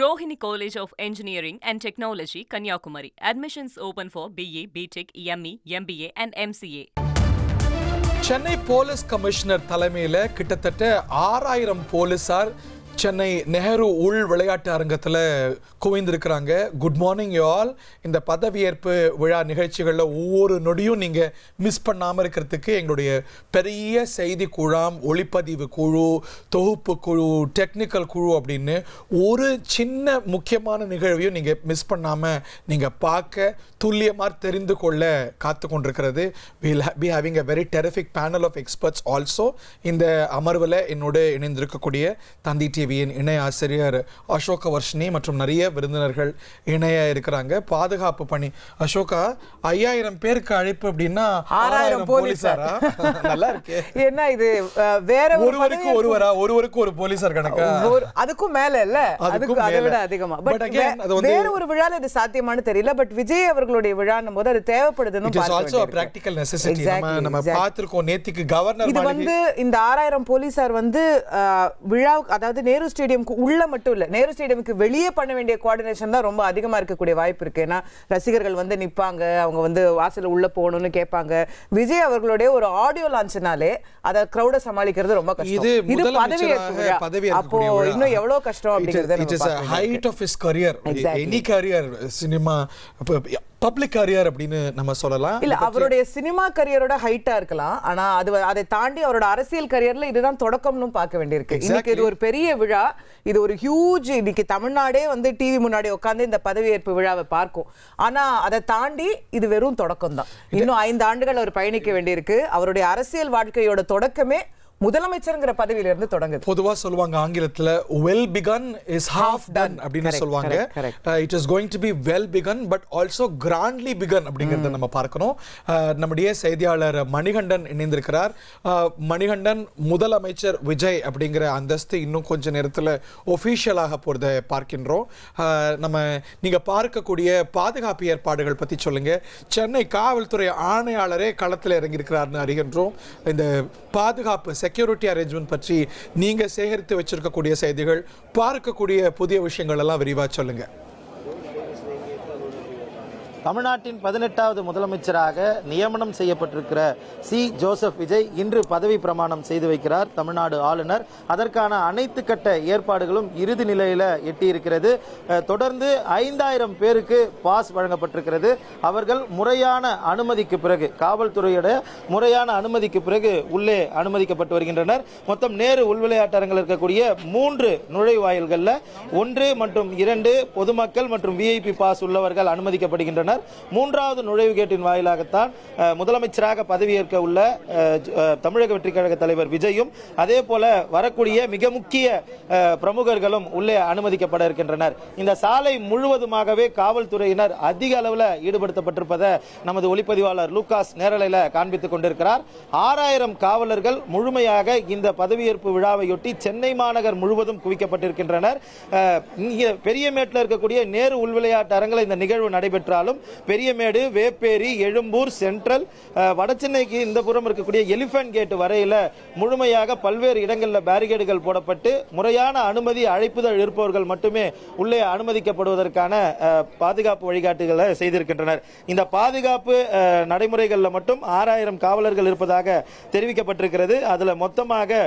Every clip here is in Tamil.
Rohini College of Engineering and Technology, Kanyakumari. Admissions open for BA, BTech, ME, MBA and MCA. Chennai police commissioner தலைமையில் கிட்டத்தட்ட 6000 போலீசார் சென்னை நெஹ்ரு உள் விளையாட்டு அரங்கத்தில் குவிந்திருக்கிறாங்க. Good morning you all. இந்த பதவியேற்பு விழா நிகழ்ச்சிகளில் ஒவ்வொரு நொடியும் நீங்கள் மிஸ் பண்ணாமல் இருக்கிறதுக்கு எங்களுடைய பெரிய செய்தி குழாம், ஒளிப்பதிவு குழு, தொகுப்பு குழு, டெக்னிக்கல் குழு அப்படின்னு ஒரு சின்ன முக்கியமான நிகழ்வையும் நீங்கள் மிஸ் பண்ணாமல் நீங்கள் பார்க்க, துல்லியமாக தெரிந்து கொள்ள காத்து கொண்டிருக்கிறது. Will be having a very terrific panel of experts also. இந்த அமர்வில் என்னோடு இணைந்திருக்கக்கூடிய தந்தி டிவியின் இணை ஆசிரியர் அசோக வர்ஷினி மற்றும் நிறைய விருந்தினர்கள் இணைய இருக்கிறாங்க. பாதுகாப்பு பணி அசோகா, 5000 பேருக்கு அழைப்பு அப்படின்னா 6000 போலீசாரா? நல்லா இருக்கு. என்ன இது வேற ஒருவருக்கு ஒரு போலீசார் கணக்கா? அதுக்கும் மேல இல்ல, அதுக்கு அதை விட அதிகமா. பட் வேற ஒரு விழால இது சாத்தியமானு தெரியல. பட் விஜய் அவர்களுடைய விழான்னும் போது அது தேவைப்படுதுன்னு பிராக்டிகல் நெசசிட்டி. நம்ம பார்த்திருக்கோம் நேத்திக்கு கவர்னர் இது வந்து இந்த 6000 போலீசார் வந்து விழா, அதாவது நேரு ஸ்டேடியம்க்கு உள்ள மட்டும் இல்ல, நேரு ஸ்டேடியமுக்கு வெளியே பண்ண வேண்டிய கோஆர்டினேஷன் தான் ரொம்ப அதிகமா இருக்கக்கூடிய வாய்ப்பு இருக்கு. ஏன்னா ரசிகர்கள் வந்து நிப்பாங்க, அவங்க வந்து வாசல்ல உள்ள போகணும்னு கேட்பாங்க. விஜய் அவர்களுடைய ஒரு ஆடியோ லான்ச்னாலே அத கிரௌட சமாளிக்கிறது ரொம்ப கஷ்டம். இது பதவியேற்பு. அப்போ இன்னும் எவ்வளவு கஷ்டம் அப்படிங்கறது it is a height of his career. Any career, cinema, public career அப்படின்னு நம்ம சொல்லலாம். இல்ல, அவருடைய சினிமா கரியரோட ஹைட்டா இருக்கலாம். ஆனா அதை தாண்டி அவரோட அரசியல் கரியர்ல இதுதான் தொடக்கம்னு பார்க்க வேண்டியிருக்கு. இன்னைக்கு இது ஒரு பெரிய விழா, இது ஒரு ஹியூஜ். இன்னைக்கு தமிழ்நாடே வந்து டிவி முன்னாடி உட்காந்து இந்த பதவியேற்பு விழாவை பார்க்கும். ஆனா அதை தாண்டி இது வெறும் தொடக்கம் தான். இன்னும் 5 ஆண்டுகள் அவர் பயணிக்க வேண்டியிருக்கு. அவருடைய அரசியல் வாழ்க்கையோட தொடக்கமே முதலமைச்சர்ங்கிற பதவியில இருந்து தொடங்குது. பொதுவா சொல்லுவாங்க ஆங்கிலத்துல well begun is half done அப்படின்னு சொல்லுவாங்க. It is going to be well begun but also grandly begun அப்படிங்கறத நம்ம பார்க்கணும். நம்முடைய செய்தியாளர் மணிகண்டன் இணைந்திருக்கிறார். மணிகண்டன், முதலமைச்சர் விஜய் அப்படிங்கிற அந்தஸ்து இன்னும் கொஞ்ச நேரத்துல ஒபிஷியலாக போறதை பார்க்கின்றோம். நம்ம நீங்க பார்க்கக்கூடிய பாதுகாப்பு ஏற்பாடுகள் பத்தி சொல்லுங்க. சென்னை காவல்துறை ஆணையாளரே களத்தில் இறங்கியிருக்கிறார்னு அறிகின்றோம். இந்த பாதுகாப்பு செக்யூரிட்டி அரேஞ்ச்மெண்ட் பற்றி நீங்க சேகரித்து வச்சிருக்கக்கூடிய செய்திகள், பார்க்கக்கூடிய புதிய விஷயங்கள் எல்லாம் விரிவா சொல்லுங்க. தமிழ்நாட்டின் 18வது முதலமைச்சராக நியமனம் செய்யப்பட்டிருக்கிற ஜோசப் விஜய் இன்று பதவி பிரமாணம் செய்து வைக்கிறார் தமிழ்நாடு ஆளுநர். அதற்கான அனைத்து கட்ட ஏற்பாடுகளும் இறுதி நிலையில எட்டியிருக்கிறது. தொடர்ந்து 5000 பேருக்கு பாஸ் வழங்கப்பட்டிருக்கிறது. அவர்கள் முறையான அனுமதிக்கு பிறகு, காவல்துறையோட முறையான அனுமதிக்கு பிறகு உள்ளே அனுமதிக்கப்பட்டு வருகின்றனர். மொத்தம் நேரு உள்விளையாட்டரங்கில் இருக்கக்கூடிய 3 நுழைவாயில்கள்ல 1 மற்றும் 2 பொதுமக்கள் மற்றும் விஐபி பாஸ் உள்ளவர்கள் அனுமதிக்கப்படுகின்றனர். 3வது நுழைவு கேட்டின் வாயிலாகத்தான் முதலமைச்சராக பதவியேற்க உள்ள தமிழக வெற்றி கழக தலைவர் விஜயும், அதே போல வரக்கூடிய மிக முக்கிய பிரமுகர்களும் உள்ளே அனுமதிக்கப்பட இருக்கின்றனர். இந்த சாலை முழுவதுமாகவே காவல்துறையினர் அதிக அளவில் ஈடுபடுத்தப்பட்டிருப்பதை நமது ஒளிப்பதிவாளர் லூகாஸ் நேரலையில் காண்பித்துக் கொண்டிருக்கிறார். 6000 காவலர்கள் முழுமையாக இந்த பதவியேற்பு விழாவையொட்டி சென்னை மாநகர் முழுவதும் குவிக்கப்பட்டிருக்கின்றனர். பெரியமேட்டில் இருக்கக்கூடிய நேரு உள்விளையாட்டு அரங்கில் இந்த நிகழ்வு நடைபெற்றாலும் பெரியமேடு, வேப்பேரி, எழும்பூர், சென்ட்ரல், வடசென்னைக்கு இந்த புறம் இருக்கக்கூடிய எலிபென்ட் கேட் வரையில முழுமையாக பல்வேறு இடங்களில் பேரிகேடுகள் போடப்பட்டு முறையான அனுமதி, அழைப்புதல் இருப்பவர்கள் மட்டுமே உள்ளே அனுமதிக்கப்படுவதற்கான பாதுகாப்பு வழிகாட்டுகளை செய்திருக்கின்றனர். இந்த பாதுகாப்பு நடைமுறைகளில் மட்டும் 6000 காவலர்கள் இருப்பதாக தெரிவிக்கப்பட்டிருக்கிறது. அதுல மொத்தமாக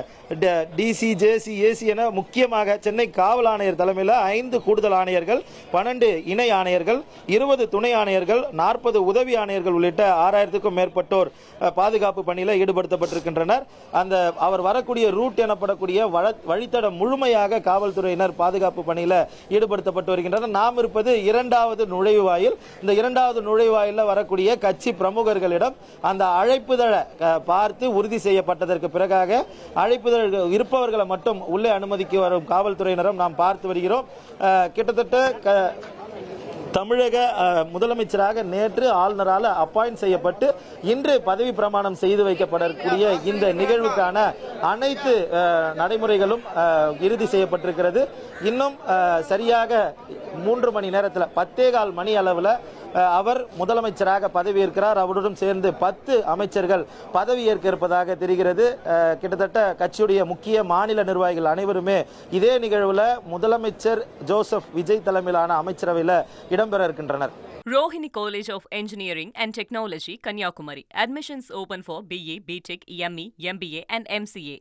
டிசி, ஜேசி, ஏசி என முக்கியமாக சென்னை காவல் ஆணையர் தலைமையில் 5 கூடுதல் ஆணையர்கள், 12 இணை ஆணையர்கள், 20 துணை ஆணையர்கள், 40 உதவி ஆணையர்கள் உள்ளிட்ட 6000க்கும் மேற்பட்டோர் பாதுகாப்பு பணியில் ஈடுபடுத்தப்பட்டிருக்கின்றனர். அந்த அவர் வரக்கூடிய ரூட் எனப்படக்கூடிய வழித்தடம் முழுமையாக காவல்துறையினர் பாதுகாப்பு பணியில் ஈடுபடுத்தப்பட்டு வருகின்றனர். நாம் இருப்பது 2வது நுழைவாயில். இந்த 2வது நுழைவாயிலில் வரக்கூடிய கட்சி பிரமுகர்களிடம் அந்த அழைப்புதழை பார்த்து உறுதி செய்யப்பட்டதற்கு பிறகாக அழைப்புதழ் இருப்பவர்களை மட்டும் உள்ளே அனுமதிக்கு வரும் காவல்துறையினரும் நாம் பார்த்து வருகிறோம். கிட்டத்தட்ட தமிழக முதலமைச்சராக நேற்று ஆளுநரால் அப்பாயிண்ட் செய்யப்பட்டு இன்று பதவி பிரமாணம் செய்து வைக்கப்படக்கூடிய இந்த நிகழ்வுக்கான அனைத்து நடைமுறைகளும் இறுதி செய்யப்பட்டிருக்கிறது. இன்னும் சரியாக 3 மணி நேரத்தில் 10:15 மணி அளவில் அவர் முதலமைச்சராக பதவியேற்கிறார். அவருடன் சேர்ந்து 10 அமைச்சர்கள் பதவியேற்க இருப்பதாக தெரிகிறது. கிட்டத்தட்ட கட்சியுடைய முக்கிய மாநில நிர்வாகிகள் அனைவருமே இதே நிகழ்வில் முதலமைச்சர் ஜோசப் விஜய் தலைமையிலான அமைச்சரவையில் இடம்பெற இருக்கின்றனர். Rohini College of Engineering and Technology, Kanyakumari. Admissions open for BA, BTech, ME, MBA and MCA.